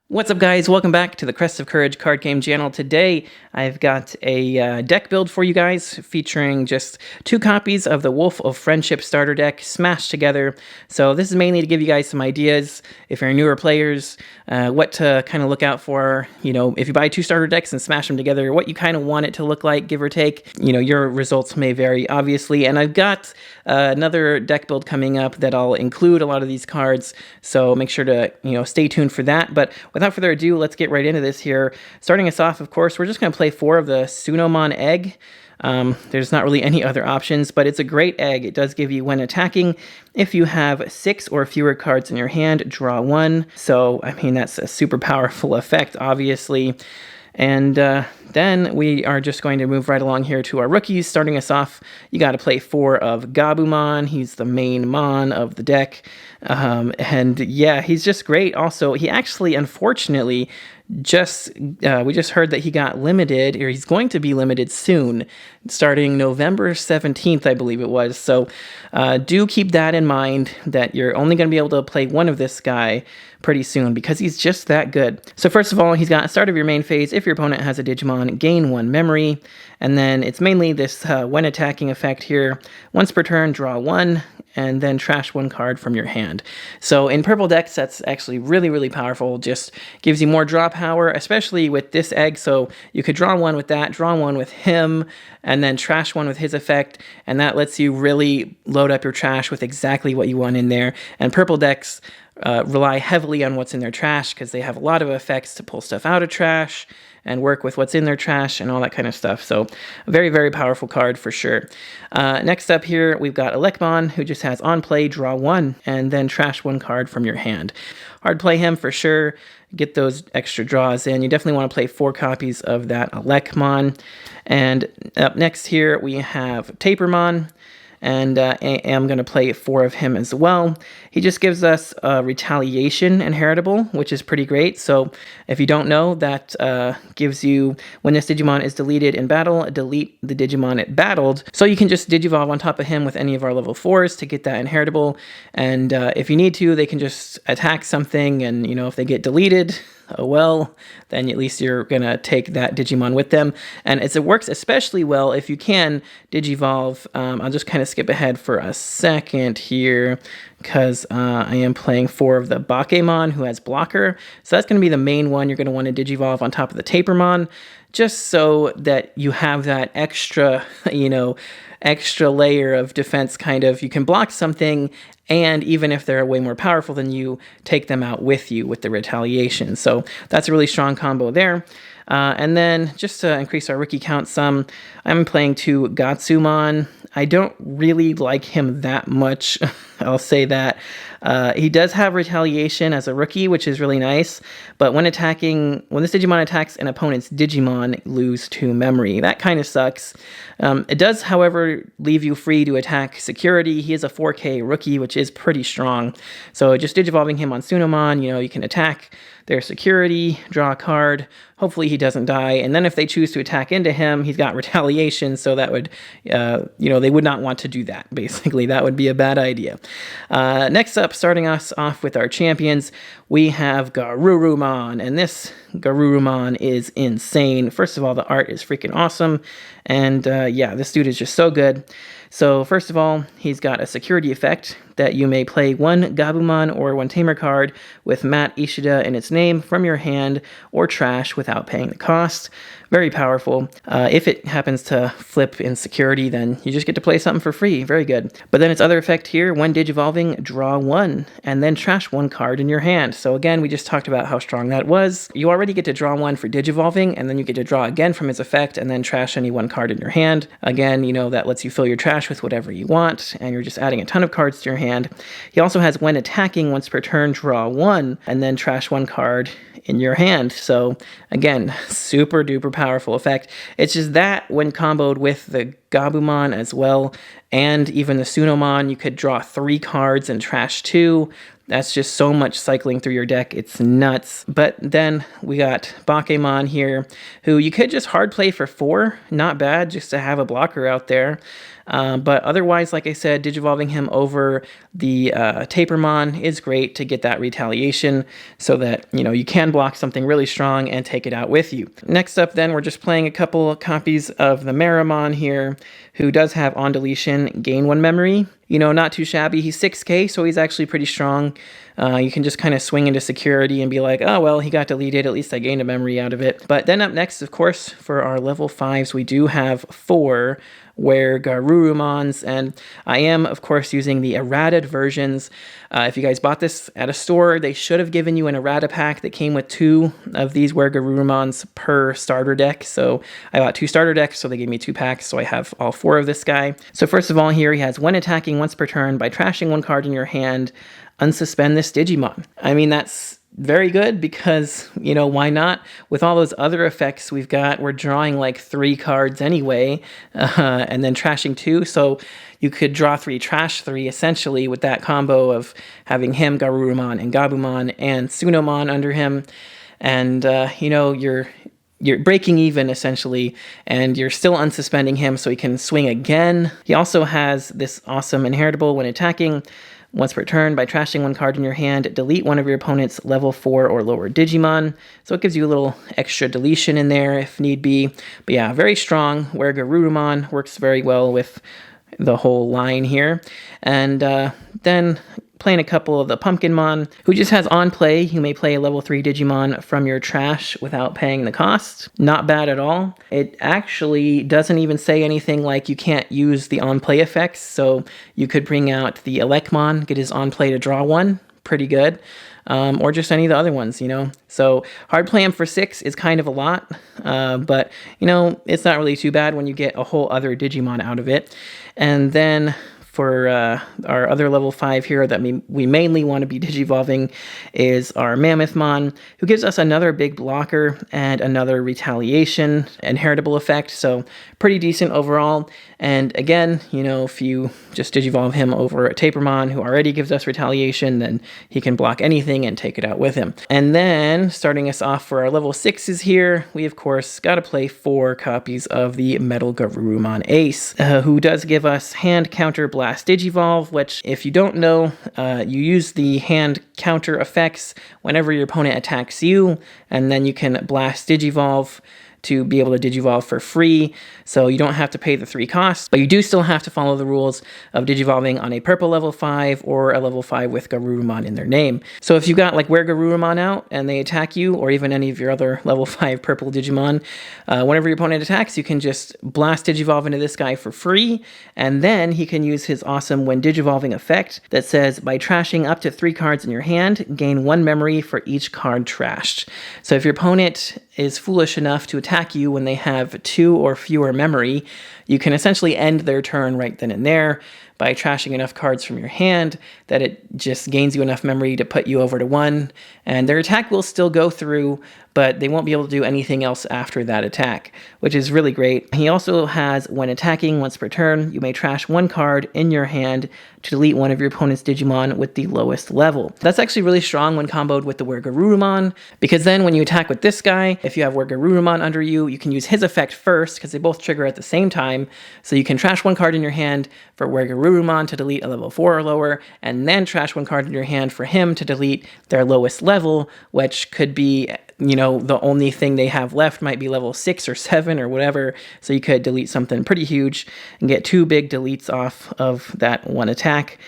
What's up, guys? Welcome back to the Crest of Courage card game channel. Today I've got a deck build for you guys featuring just 2 copies of the Wolf of Friendship starter deck smashed together. So this is mainly to give you guys some ideas if you're newer players, what to kind of look out for. You know, if you buy 2 starter decks and smash them together, what you kind of want it to look like, give or take. You know, your results may vary, obviously. And I've got another deck build coming up that I'll include a lot of these cards, so make sure to, stay tuned for that. But without further ado, let's get right into this here. Starting us off, of course, we're just going to play 4 of the Sunomon egg. There's not really any other options, but it's a great egg. It does give you, when attacking, if you have 6 or fewer cards in your hand, draw 1. So, I mean, that's a super powerful effect, obviously. And then we are just going to move right along here to our rookies. Starting us off, you got to play 4 of Gabumon. He's the main Mon of the deck. And yeah, he's just great. Also, he actually, unfortunately, we just heard that he got limited, or he's going to be limited soon, starting November 17th, I believe it was. So do keep that in mind, that you're only going to be able to play 1 of this guy pretty soon, because he's just that good. So first of all, he's got start of your main phase. If your opponent has a Digimon, gain 1 memory. And then it's mainly this when attacking effect here. Once per turn, draw 1, and then trash 1 card from your hand. So in purple decks, that's actually really, really powerful. Just gives you more draw power, especially with this egg. So you could draw 1 with that, draw 1 with him, and then trash 1 with his effect. And that lets you really load up your trash with exactly what you want in there. And purple decks rely heavily on what's in their trash, because they have a lot of effects to pull stuff out of trash and work with what's in their trash and all that kind of stuff. So a very, very powerful card for sure. Next up here, we've got Elecmon, who just has on play, draw 1, and then trash 1 card from your hand. Hard play him for sure. Get those extra draws in. You definitely want to play 4 copies of that Elecmon. And up next here, we have Tapermon. And I am going to play 4 of him as well. He just gives us Retaliation inheritable, which is pretty great. So if you don't know, that gives you, when this Digimon is deleted in battle, delete the Digimon it battled. So you can just Digivolve on top of him with any of our level 4s to get that inheritable. And if you need to, they can just attack something, and, if they get deleted, oh well, then at least you're going to take that Digimon with them. And it works especially well if you can Digivolve. I'll just kind of skip ahead for a second here, because I am playing 4 of the Bakemon, who has blocker. So that's going to be the main one you're going to want to Digivolve on top of the Tapermon, just so that you have that extra, extra layer of defense, kind of. You can block something, and even if they're way more powerful than you, take them out with you with the retaliation. So that's a really strong combo there. And then just to increase our rookie count some, I'm playing 2 Gatsumon. I don't really like him that much, I'll say that. He does have retaliation as a rookie, which is really nice, but when this Digimon attacks an opponent's Digimon, lose 2 memory. That kind of sucks. It does, however, leave you free to attack security. He is a 4K rookie, which is pretty strong. So just Digivolving him on Sunomon, you can attack their security, draw a card. Hopefully he doesn't die. And then if they choose to attack into him, he's got retaliation, so that would, they would not want to do that, basically. That would be a bad idea. Next up, starting us off with our champions, we have Garurumon, and this Garurumon is insane. First of all, the art is freaking awesome, and yeah, this dude is just so good. So first of all, he's got a security effect that you may play 1 Gabumon or 1 Tamer card with Matt Ishida in its name from your hand or trash without paying the cost. Very powerful. If it happens to flip in security, then you just get to play something for free. Very good. But then its other effect here, when Digivolving, draw 1, and then trash 1 card in your hand. So again, we just talked about how strong that was. You already get to draw 1 for Digivolving, and then you get to draw again from his effect, and then trash any 1 card in your hand. Again, that lets you fill your trash with whatever you want, and you're just adding a ton of cards to your hand. He also has, when attacking, once per turn, draw 1, and then trash 1 card in your hand. So again, super duper powerful effect. It's just that when comboed with the Gabumon as well, and even the Sunomon, you could draw 3 cards and trash 2. That's just so much cycling through your deck. It's nuts. But then we got Bakemon here, who you could just hard play for 4. Not bad, just to have a blocker out there. But otherwise, like I said, digivolving him over the Tapermon is great to get that retaliation so that, you can block something really strong and take it out with you. Next up then, we're just playing a couple copies of the Meramon here, who does have on deletion, gain 1 memory. Not too shabby. He's 6k, so he's actually pretty strong. You can just kind of swing into security and be like, oh, well, he got deleted. At least I gained a memory out of it. But then up next, of course, for our level 5s, we do have 4 WereGarurumons, and I am, of course, using the errated versions. If you guys bought this at a store, they should have given you an errata pack that came with 2 of these WereGarurumons per starter deck. So I bought 2 starter decks, so they gave me 2 packs, so I have all 4 of this guy. So first of all, here he has when attacking once per turn by trashing 1 card in your hand, unsuspend this Digimon. I mean, that's very good because, why not? With all those other effects we're drawing like 3 cards anyway, and then trashing 2. So you could draw 3, trash 3, essentially, with that combo of having him, Garurumon, and Gabumon, and Sunomon under him. And, you're breaking even, essentially, and you're still unsuspending him so he can swing again. He also has this awesome inheritable when attacking. Once per turn, by trashing 1 card in your hand, delete one of your opponent's level 4 or lower Digimon. So it gives you a little extra deletion in there if need be. But yeah, very strong. WereGarurumon works very well with the whole line here. And then playing a couple of the Pumpkinmon, who just has on play. You may play a level 3 Digimon from your trash without paying the cost. Not bad at all. It actually doesn't even say anything like you can't use the on play effects, so you could bring out the Elecmon, get his on play to draw 1. Pretty good. Or just any of the other ones, So hard play him for 6 is kind of a lot, but, it's not really too bad when you get a whole other Digimon out of it. And then for our other level 5 here that we mainly want to be digivolving is our Mammothmon, who gives us another big blocker and another retaliation inheritable effect, so pretty decent overall. And again, if you just digivolve him over a Tapermon, who already gives us retaliation, then he can block anything and take it out with him. And then, starting us off for our level 6s here, we of course got to play 4 copies of the Metal Garurumon Ace, who does give us hand counter blast digivolve, which, if you don't know, you use the hand counter effects whenever your opponent attacks you, and then you can blast digivolve to be able to digivolve for free, so you don't have to pay the 3 costs, but you do still have to follow the rules of digivolving on a purple level 5 or a level 5 with Garurumon in their name. So if you've got like WereGarurumon out and they attack you, or even any of your other level 5 purple Digimon, whenever your opponent attacks, you can just blast digivolve into this guy for free, and then he can use his awesome when digivolving effect that says, by trashing up to 3 cards in your hand, gain 1 memory for each card trashed. So if your opponent is foolish enough to attack you when they have 2 or fewer memory, you can essentially end their turn right then and there by trashing enough cards from your hand that it just gains you enough memory to put you over to 1, and their attack will still go through, but they won't be able to do anything else after that attack, which is really great. He also has, when attacking once per turn, you may trash 1 card in your hand to delete one of your opponent's Digimon with the lowest level. That's actually really strong when comboed with the WereGarurumon, because then when you attack with this guy, if you have WereGarurumon under you, you can use his effect first, because they both trigger at the same time, so you can trash 1 card in your hand for WereGarurumon to delete a level 4 or lower, and then trash 1 card in your hand for him to delete their lowest level, which could be, the only thing they have left might be level 6 or 7 or whatever, so you could delete something pretty huge and get 2 big deletes off of that 1 attack,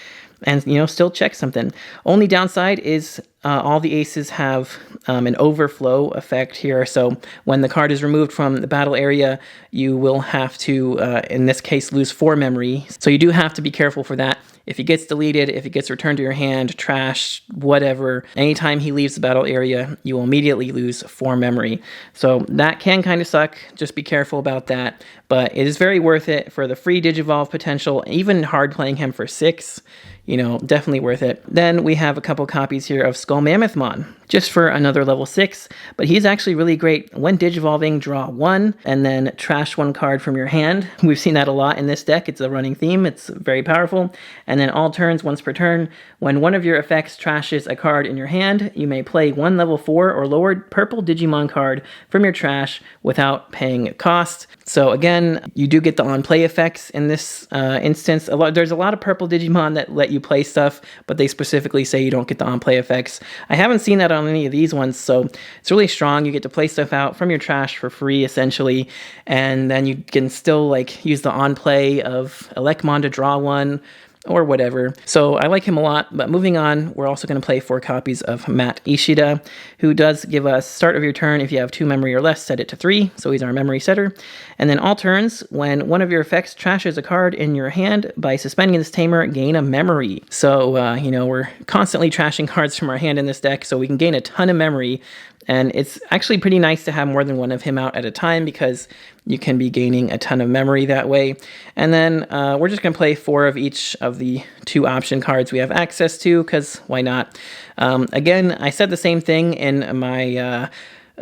and, still check something. Only downside is all the aces have an overflow effect here, so when the card is removed from the battle area, you will have to, in this case, lose 4 memory, so you do have to be careful for that. If he gets deleted, if he gets returned to your hand, trash, whatever, anytime he leaves the battle area, you will immediately lose 4 memory. So that can kind of suck. Just be careful about that. But it is very worth it for the free Digivolve potential, even hard playing him for 6. you know, definitely worth it. Then we have a couple copies here of Skull Mammothmon, just for another level 6, but he's actually really great. When digivolving, draw 1, and then trash 1 card from your hand. We've seen that a lot in this deck. It's a running theme. It's very powerful. And then all turns, once per turn, when one of your effects trashes a card in your hand, you may play 1 level 4 or lower purple Digimon card from your trash without paying a cost. So again, you do get the on-play effects in this instance. There's a lot of purple Digimon that let you play stuff, but they specifically say you don't get the on-play effects. I haven't seen that on any of these ones, so it's really strong. You get to play stuff out from your trash for free, essentially, and then you can still like use the on-play of Elecmon to draw 1, or whatever. So I like him a lot, but moving on, we're also going to play 4 copies of Matt Ishida, who does give us start of your turn. If you have 2 memory or less, set it to 3, so he's our memory setter. And then all turns, when one of your effects trashes a card in your hand, by suspending this tamer, gain a memory. So, you know, we're constantly trashing cards from our hand in this deck, so we can gain a ton of memory. And it's actually pretty nice to have more than one of him out at a time, because you can be gaining a ton of memory that way. And then we're just going to play 4 of each of the 2 option cards we have access to, because why not? Again, I said the same thing in my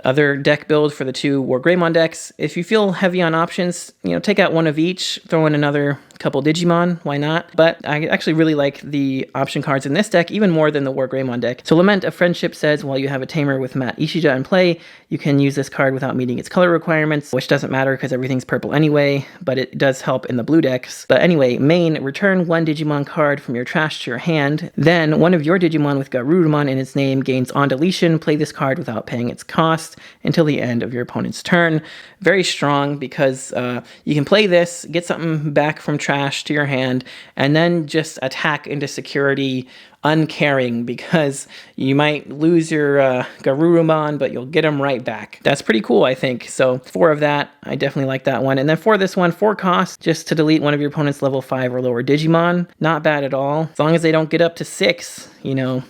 other deck build for the 2 War Greymon decks. If you feel heavy on options, you know, take out 1 of each, throw in another couple Digimon, why not? But I actually really like the option cards in this deck even more than the War Greymon deck. So Lament of Friendship says, while you have a tamer with Matt Ishida in play, you can use this card without meeting its color requirements, which doesn't matter because everything's purple anyway, but it does help in the blue decks. But anyway, main, return 1 Digimon card from your trash to your hand. Then one of your Digimon with Garurumon in its name gains on deletion. Play this card without paying its cost until the end of your opponent's turn. Very strong, because you can play this, get something back from trash to your hand, and then just attack into security uncaring, because you might lose your Garurumon, but you'll get them right back. That's pretty cool, I think. So 4 of that, I definitely like that one. And then for this one, 4 costs, just to delete one of your opponent's level 5 or lower Digimon. Not bad at all. As long as they don't get up to 6, you know,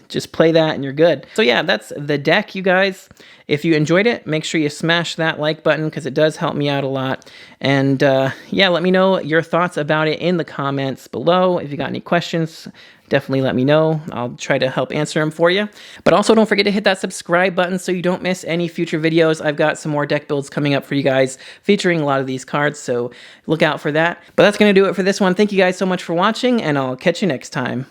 just play that and you're good. So yeah, that's the deck, you guys. If you enjoyed it, make sure you smash that like button, because it does help me out a lot. And yeah, let me know your thoughts about it in the comments below. If you got any questions, definitely let me know. I'll try to help answer them for you. But also don't forget to hit that subscribe button so you don't miss any future videos. I've got some more deck builds coming up for you guys featuring a lot of these cards, so look out for that. But that's going to do it for this one. Thank you guys so much for watching, and I'll catch you next time.